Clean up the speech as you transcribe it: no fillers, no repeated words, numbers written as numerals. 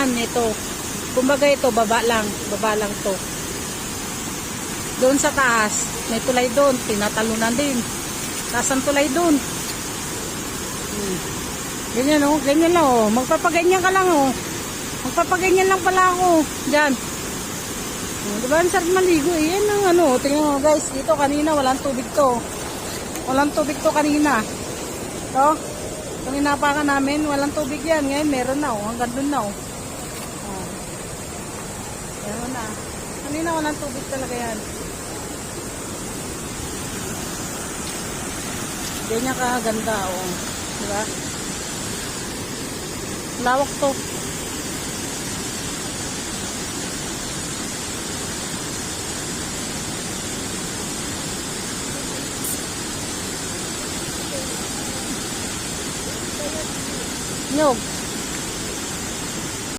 yan, ito. Kumbaga ito, baba lang to. Doon sa taas, may tulay doon, tinatalunan din. Taas ang tulay doon. Ganyan oh, ganyan lang oh. Magpapaganyan ka lang oh. Magpapaganyan lang pala ako. Diyan. Diba ang sarap maligo eh. Yan ang ano, tingnan mo guys, dito kanina walang tubig to. Walang tubig to kanina. To, kanina pa ka namin, walang tubig yan. Ngayon meron na oh, hanggang doon na oh. Meron na. Kanina walang tubig talaga yan. Ganyan kaganda oh. Diba? Lawak to. Nyog.